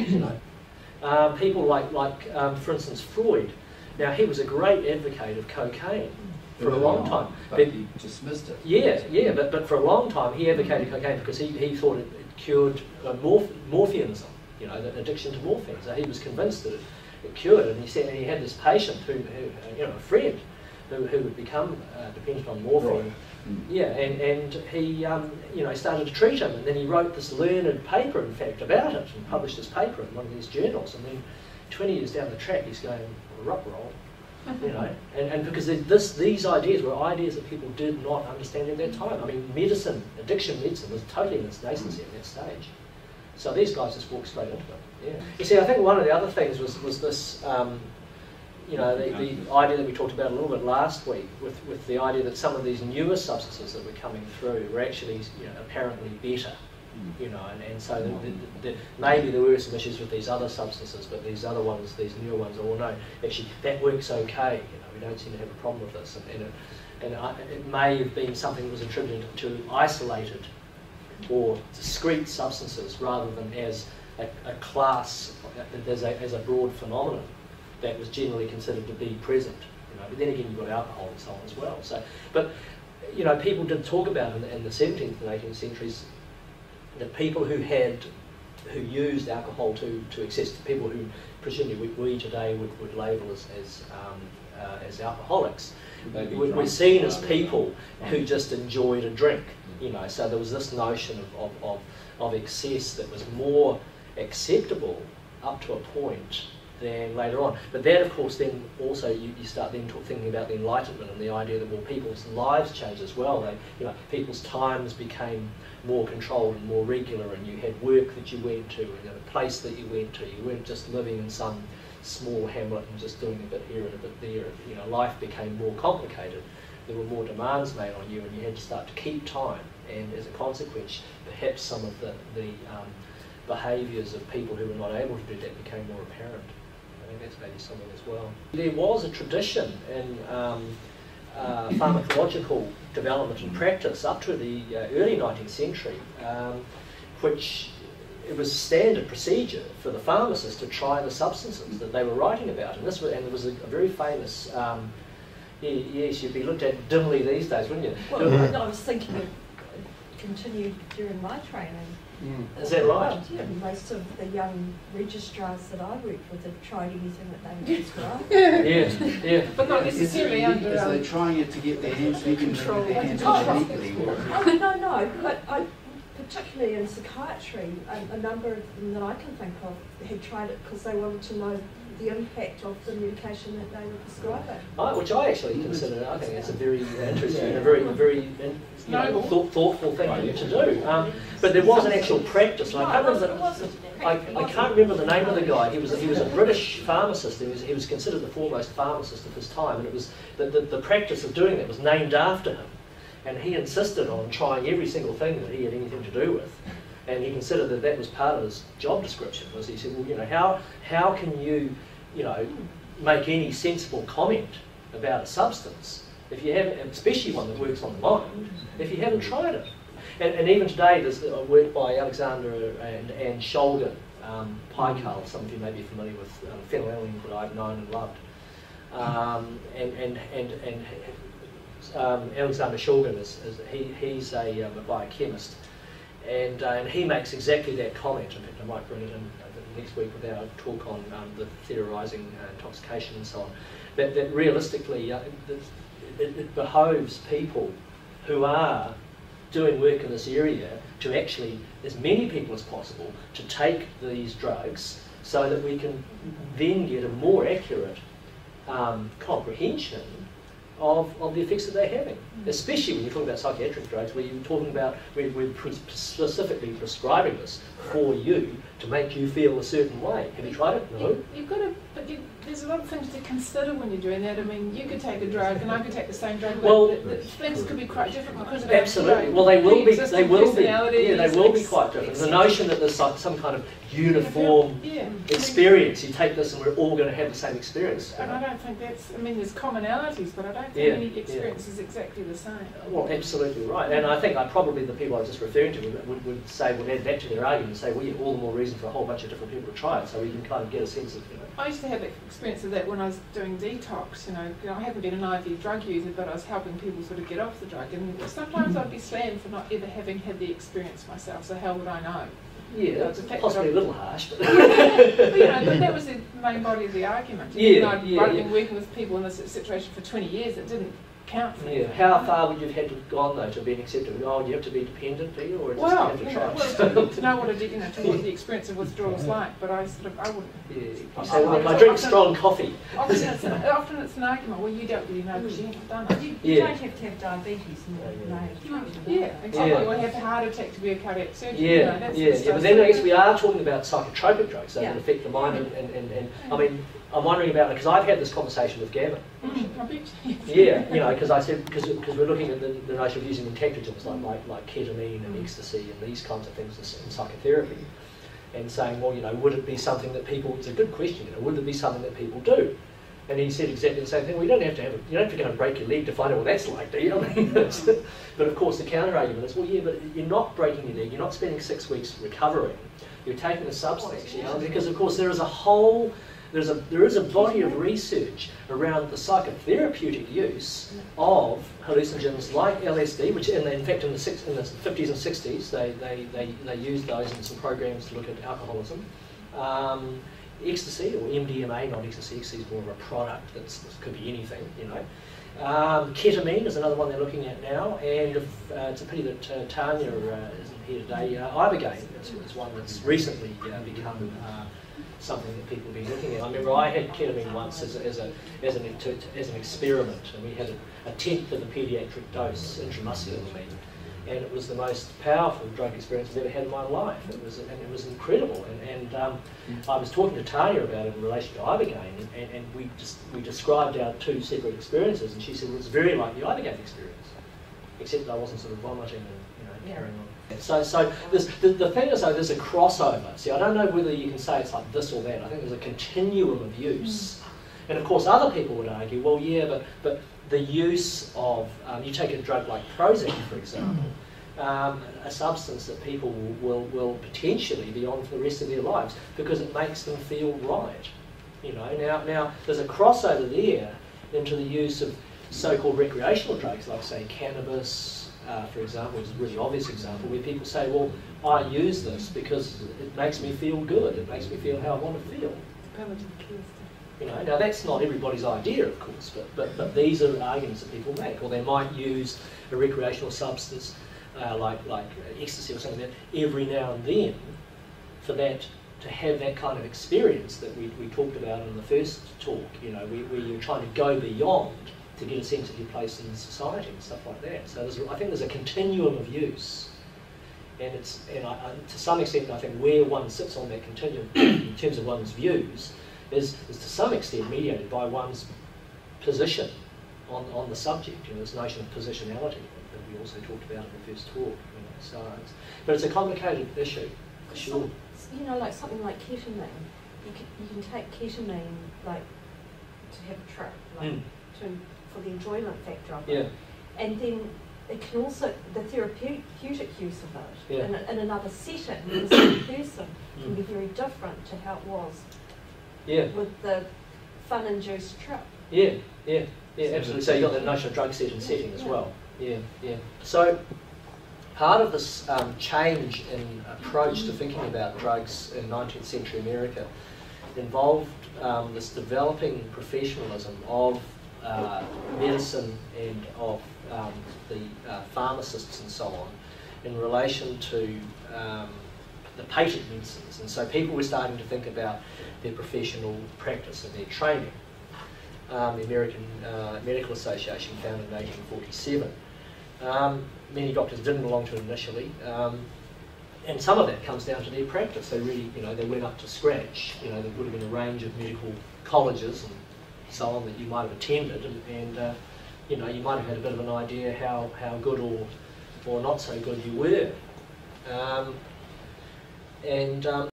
you know. People like for instance, Freud. Now, he was a great advocate of cocaine for a long time. But he dismissed it. Yeah, but for a long time he advocated cocaine because he thought it cured morphinism, you know, the addiction to morphine. So he was convinced that it cured it. And he said he had this patient who you know, a friend, who would become dependent on morphine. Right. Yeah, and he you know, started to treat him, and then he wrote this learned paper, in fact, about it, and published this paper in one of these journals. And then 20 years down the track, he's going, rup-roll, you know, and because these ideas were ideas that people did not understand at that time. I mean, medicine, addiction medicine, was totally in its nascency at that stage. So these guys just walked straight into it. Yeah. You see, I think one of the other things was this, you know, the idea that we talked about a little bit last week, with the idea that some of these newer substances that were coming through were actually, you know, apparently better. You know, and so maybe there were some issues with these other substances, but these other ones, these newer ones, all no, actually that works okay. You know, we don't seem to have a problem with this, and it may have been something that was attributed to isolated or discrete substances rather than as a class, as a broad phenomenon that was generally considered to be present. You know, but then again, you've got alcohol and so on as well. So, but you know, people did talk about in the 17th and 18th centuries. The people who used alcohol to excess, the people who presumably we today would label as alcoholics, were seen as people who just enjoyed a drink. You know, so there was this notion of excess that was more acceptable up to a point than later on. But that, of course, then also you start then thinking about the Enlightenment and the idea that, well, people's lives changed as well. They, you know, people's times became more controlled and more regular, and you had work that you went to and a place that you went to. You weren't just living in some small hamlet and just doing a bit here and a bit there. You know, life became more complicated. There were more demands made on you, and you had to start to keep time. And as a consequence, perhaps some of the behaviours of people who were not able to do that became more apparent. I think that's maybe something as well. There was a tradition in pharmacological development and practice up to the early 19th century, which it was standard procedure for the pharmacist to try the substances that they were writing about. And there was a very famous, yes, you'd be looked at dimly these days, wouldn't you? Well, I was thinking it continued during my training. Is that right? Yeah, most of the young registrars that I worked with had tried anything that they would describe. Yeah. But not necessarily under... Is they trying it to get their hands control? legally? No, but particularly in psychiatry, a number of them that I can think of had tried it because they wanted to know the impact of the medication that they were prescribing. Which I actually consider, I think it's a very interesting and a very thoughtful thing to do. But there was an actual practice. And I can't remember the name of the guy. He was a British pharmacist. He was considered the foremost pharmacist of his time, and it was the practice of doing that was named after him. And he insisted on trying every single thing that he had anything to do with. And he considered that that was part of his job description. Was he said, well, you know, how can you, you know, make any sensible comment about a substance if you haven't, especially one that works on the mind, if you haven't tried it? And even today, there's work by Alexander and Anne Shulgin, Picarl. Some of you may be familiar with phenylalanine that I've known and loved. Alexander Shulgin he's a biochemist. And he makes exactly that comment. In fact, I might bring it in next week with our talk on the theorising intoxication and so on. That realistically, it behoves people who are doing work in this area to actually, as many people as possible, to take these drugs so that we can then get a more accurate comprehension of the effects that they're having, especially when you're talking about psychiatric drugs, where you're talking about, we're specifically prescribing this for you to make you feel a certain way. Have you tried it? No? You've got to, but there's a lot of things to consider when you're doing that. I mean, you could take a drug and I could take the same drug, but the things could be quite different because of absolutely. Well, they will be quite different. The notion that there's some kind of uniform experience, you take this and we're all going to have the same experience. And I don't think that's, I mean, there's commonalities, but I don't think any experience is exactly the same. Well, absolutely right. And I think probably the people I was just referring to would say, would add that to their argument and say, well, all the more reason reason for a whole bunch of different people to try it, so we can kind of get a sense of, I used to have experience of that when I was doing detox. I haven't been an IV drug user, but I was helping people sort of get off the drug, and sometimes I'd be slammed for not ever having had the experience myself. So how would I know? Yeah, it's possibly a little harsh. But but that was the main body of the argument. Yeah, I'd been working with people in this situation for 20 years. It didn't count for me. Yeah. How far would you have had to have gone though to being accepted? Oh, do you have to be dependent, do you, or just well, have to try? To know what the experience of withdrawal is like, but I wouldn't. Yeah. You say, well, I drink strong coffee. Often it's an argument. Well, you don't really know because you haven't done it. You don't have to have diabetes. Yeah, exactly. Or have a heart attack to be a cardiac surgeon. Yeah, but then I guess we are talking about psychotropic drugs that affect the mind, and I mean, I'm wondering about it because I've had this conversation with Gavin. Yeah, because I said because we're looking at the notion of using entectogens like ketamine and ecstasy and these kinds of things in psychotherapy, and saying, well, would it be something that people? It's a good question. Would it be something that people do? And he said exactly the same thing. Well, you don't have to you don't have to go and break your leg to find out what that's like, do you? I mean, but of course, the counter argument is, well, yeah, but you're not breaking your leg. You're not spending 6 weeks recovering. You're taking a substance, because of course there is a body of research around the psychotherapeutic use of hallucinogens like LSD, which in fact in the 50s and 60s they used those in some programs to look at alcoholism. Ecstasy, or MDMA, not ecstasy. Ecstasy is more of a product that could be anything, Ketamine is another one they're looking at now, and it's a pity that Tanya isn't here today. Ibogaine is one that's recently become something that people have been looking at. I remember I had ketamine once as an experiment, and we had a tenth of a paediatric dose intramuscularly, and it was the most powerful drug experience I've ever had in my life. It was incredible, and I was talking to Tanya about it in relation to Ibogaine, and we described our two separate experiences, and she said, well, it's very like the Ibogaine experience, except that I wasn't sort of vomiting and carrying on. So the thing is, though, there's a crossover. See, I don't know whether you can say it's like this or that. I think there's a continuum of use. And of course, other people would argue, well, yeah, but the use of, you take a drug like Prozac, for example, a substance that people will potentially be on for the rest of their lives because it makes them feel right. Now there's a crossover there into the use of so-called recreational drugs, like, say, cannabis, for example, is a really obvious example, where people say, well, I use this because it makes me feel good, it makes me feel how I want to feel. Now that's not everybody's idea, of course, but these are arguments that people make. Or they might use a recreational substance like ecstasy or something like that every now and then for that, to have that kind of experience that we talked about in the first talk, where you're trying to go beyond to get a sense of your place in society and stuff like that. So I think there's a continuum of use, and to some extent I think where one sits on that continuum in terms of one's views is to some extent mediated by one's position on the subject. This notion of positionality that we also talked about in the first talk. But it's a complicated issue, for sure. Like something like ketamine. You can take ketamine like to have a trip, for the enjoyment factor of it. And then it can also, the therapeutic use of it in another setting with the same person can be very different to how it was with the fun-induced trip. Absolutely. So you've got the notion of drug setting as well. So part of this change in approach to thinking about drugs in 19th century America involved this developing professionalism of medicine and of the pharmacists and so on in relation to the patent medicines. And so people were starting to think about their professional practice and their training. The American Medical Association, founded in 1847. Many doctors didn't belong to it initially, and some of that comes down to their practice. They really, they went up to scratch. There would have been a range of medical colleges and so on that you might have attended, and you might have had a bit of an idea how good or not so good you were.